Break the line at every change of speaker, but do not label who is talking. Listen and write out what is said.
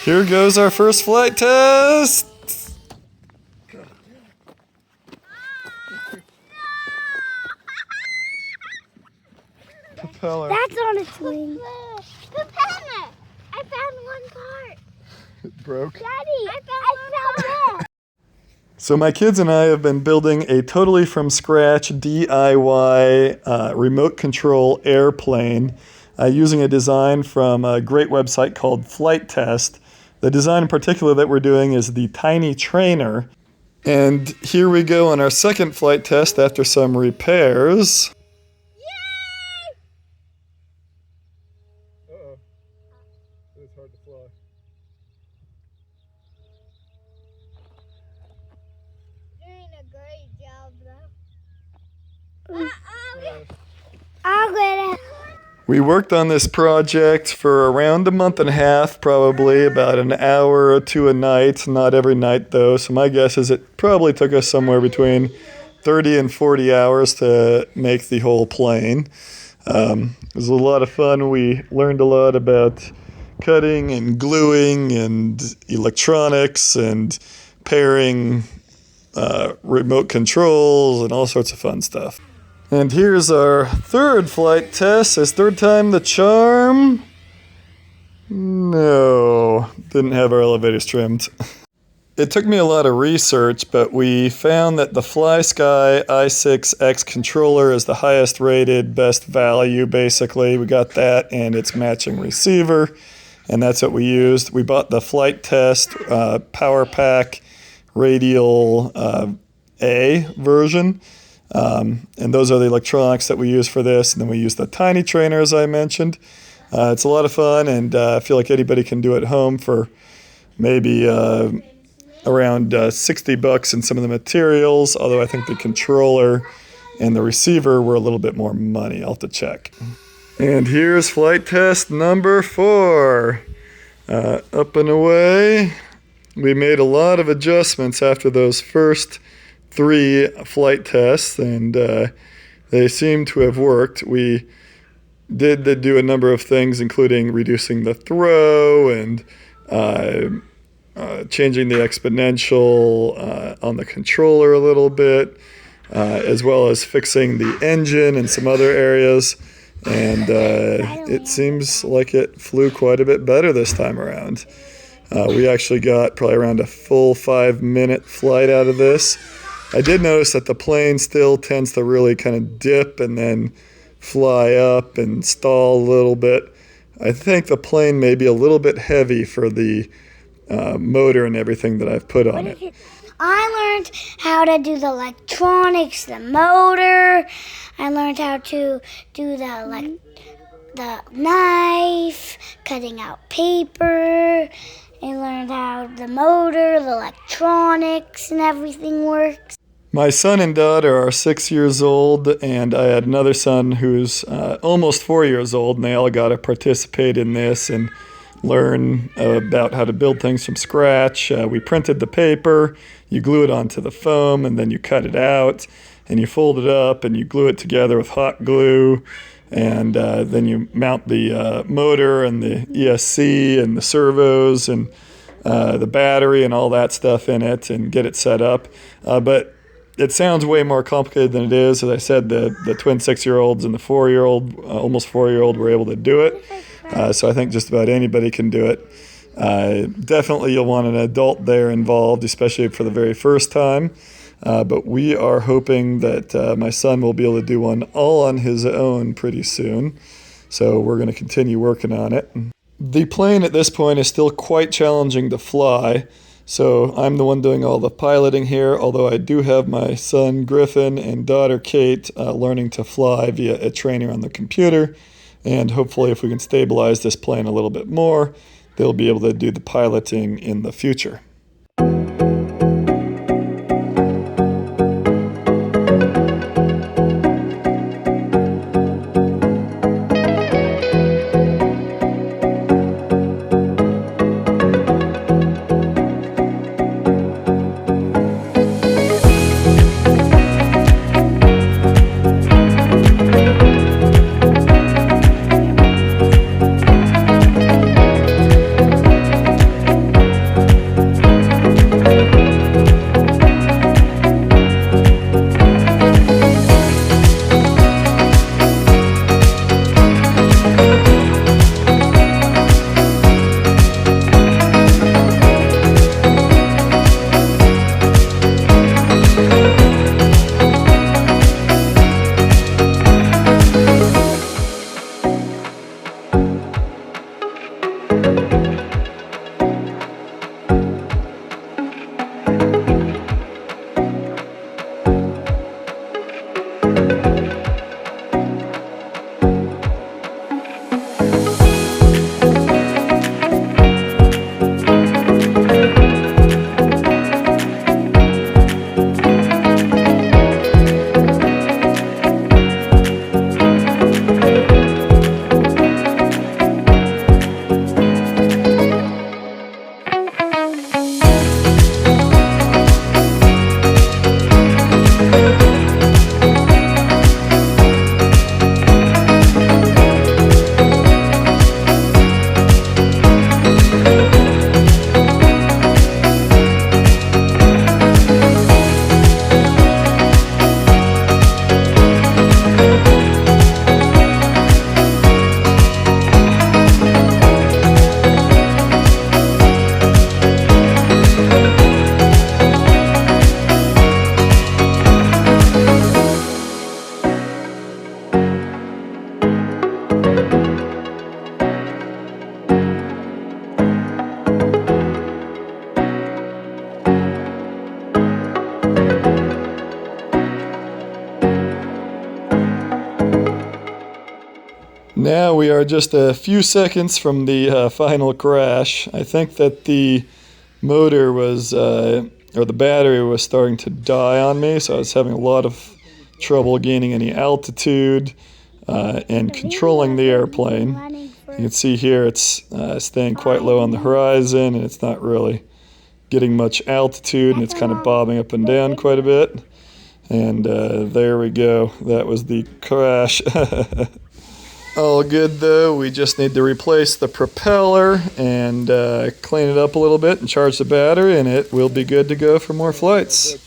Here goes our first flight test. Propeller.
That's on its wing. Propeller. I found one part.
It broke.
Daddy, I found one part.
So my kids and I have been building a totally from scratch DIY remote control airplane using a design from a great website called Flite Test. The design in particular that we're doing is the Tiny Trainer. And here we go on our second flight test after some repairs.
Yay!
Uh-oh. It's hard to fly.
Doing a great job, though. I'll get it.
We worked on this project for around a month and a half, probably about an hour to a night. Not every night, though. So my guess is it probably took us somewhere between 30 and 40 hours to make the whole plane. It was a lot of fun. We learned a lot about cutting and gluing and electronics and pairing remote controls and all sorts of fun stuff. And here's our third flight test. Is third time the charm? No, didn't have our elevators trimmed. It took me a lot of research, but we found that the FlySky i6X controller is the highest rated, best value basically. We got that and its matching receiver, and that's what we used. We bought the Flite Test Power Pack Radial A version. And those are the electronics that we use for this. And then we use the Tiny Trainer, as I mentioned. It's a lot of fun, and I feel like anybody can do it at home for maybe around $60 in some of the materials, although I think the controller and the receiver were a little bit more money. I'll have to check. And here's flight test number 4. Up and away. We made a lot of adjustments after those first 3 flight tests, and they seem to have worked. We did do a number of things, including reducing the throw and changing the exponential on the controller a little bit, as well as fixing the engine and some other areas. And it seems like it flew quite a bit better this time around. We actually got probably around a full 5-minute flight out of this. I did notice that the plane still tends to really kind of dip and then fly up and stall a little bit. I think the plane may be a little bit heavy for the motor and everything that I've put on it.
I learned how to do the electronics, the motor. I learned how to do the knife, cutting out paper. I learned how the motor, the electronics, and everything works.
My son and daughter are 6 years old, and I had another son who's almost 4 years old, and they all got to participate in this and learn about how to build things from scratch. We printed the paper, you glue it onto the foam, and then you cut it out, and you fold it up, and you glue it together with hot glue, and then you mount the motor and the ESC and the servos and the battery and all that stuff in it and get it set up. But it sounds way more complicated than it is. As I said, the twin 6-year-olds and the 4-year-old, almost 4-year-old, were able to do it. So I think just about anybody can do it. Definitely you'll want an adult there involved, especially for the very first time. But we are hoping that my son will be able to do one all on his own pretty soon. So we're going to continue working on it. The plane at this point is still quite challenging to fly. So I'm the one doing all the piloting here, although I do have my son Griffin and daughter Kate learning to fly via a trainer on the computer. And hopefully if we can stabilize this plane a little bit more, they'll be able to do the piloting in the future. now we are just a few seconds from the final crash. I think that the motor was, or the battery was starting to die on me, so I was having a lot of trouble gaining any altitude and controlling the airplane. You can see here it's staying quite low on the horizon, and it's not really getting much altitude, and it's kind of bobbing up and down quite a bit. And there we go. That was the crash. All good though. We just need to replace the propeller and clean it up a little bit and charge the battery, and it will be good to go for more flights.